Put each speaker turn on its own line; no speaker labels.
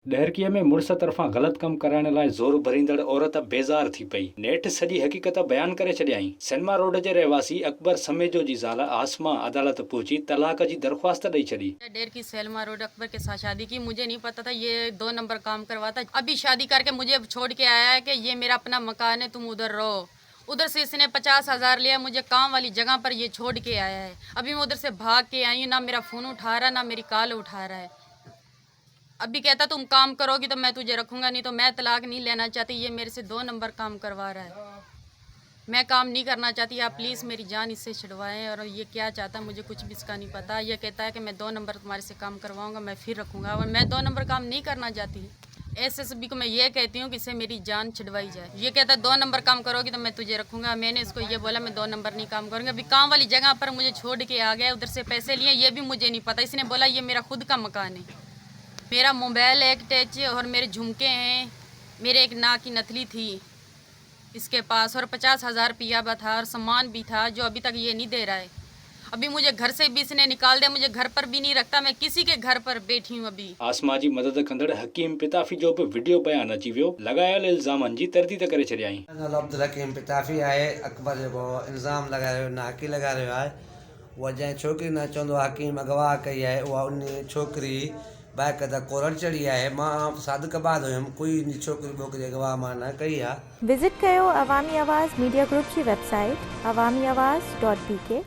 ॾहरकीअ में मुड़ुस तरफ़ां ग़लति कमु कराइण लाइ ज़ोर भरींदड़ औरत बेज़ार थी पई। नेठ सॼी हक़ीक़त बयानु करे छॾियईं। सैनमा रोड जे रहवासी अकबर समेजो जी ज़ाल आसमा अदालत पहुची तलाक जी दरख़्वास्त ॾेई छॾी।
डेर की सैलमा रोड अकबर के साथ शादी की, मुझे नहीं पता था ये 2 नंबर काम करवाता। अभी शादी करके मुझे छोड़ के आया है कि ये मेरा अपना मकान है, तुम उधर रहो। उधर से इसने 50,000 लिया, मुझे काम वाली जगह पर ये छोड़ के आया है। अभी मैं उधर से भाग के आई हूँ, ना मेरा फ़ोन उठा रहा है ना मेरी कॉल उठा रहा है। अभी कहता तुम काम करोगी तो मैं तुझे रखूंगा, नहीं तो मैं तलाक नहीं लेना चाहती। ये मेरे से 2 नंबर काम करवा रहा है। मैं काम नहीं करना चाहती, आप प्लीज़ मेरी जान इससे छुड़वाएं। और ये क्या चाहता है मुझे कुछ भी इसका नहीं पता। ये कहता है कि मैं 2 नंबर तुम्हारे से काम करवाऊंगा, मैं फिर रखूंगा, और मैं 2 नंबर काम नहीं करना चाहती। एसएसबी को मैं ये कहती हूँ कि इससे मेरी जान छिड़वाई जाए। ये कहता है 2 नंबर काम करोगी तो मैं तुझे रखूंगा। मैंने इसको ये बोला मैं 2 नंबर नहीं काम करूँगी। अभी काम वाली जगह पर मुझे छोड़ के आ गया, उधर से पैसे लिए, ये भी मुझे नहीं पता। इसने बोला ये मेरा खुद का मकान है। मेरा मोबाइल एक टच और मेरे झुमके हैं, मेरे एक नाक की नथली थी इसके पास, और 50,000 रुपया था, और सामान भी था जो अभी तक ये नहीं दे रहा है। अभी मुझे घर से भी इसने निकाल दिया, मुझे घर पर भी नहीं रखता, मैं किसी के घर पर बैठी हूँ। अभी
आसमा जी मदद कंदड़ हकीम पिताफ़ी जो बि वीडियो बयानु अची वियो। लॻायल इल्ज़ामनि जी तरदीद करे छॾियईं।
अब्दुल हकीम पिताफ़ी आहे। अकबर जेको इल्ज़ाम लॻाए रहियो, नाकी लॻाए रहियो आहे। उहा जंहिं छोकिरी न चवंदो हकीम अगवा कई आहे, उहा उन छोकिरी बाक़ाइदा कोरड़ चढ़ी आहे। मां सादिक़बाद हुयुमि, कोई छोकिरी ॿोकिरी अगवा मां न कई आहे।
विज़िट कयो अवामी आवाज़ मीडिया ग्रुप जी वेबसाइट awamiawaz.pk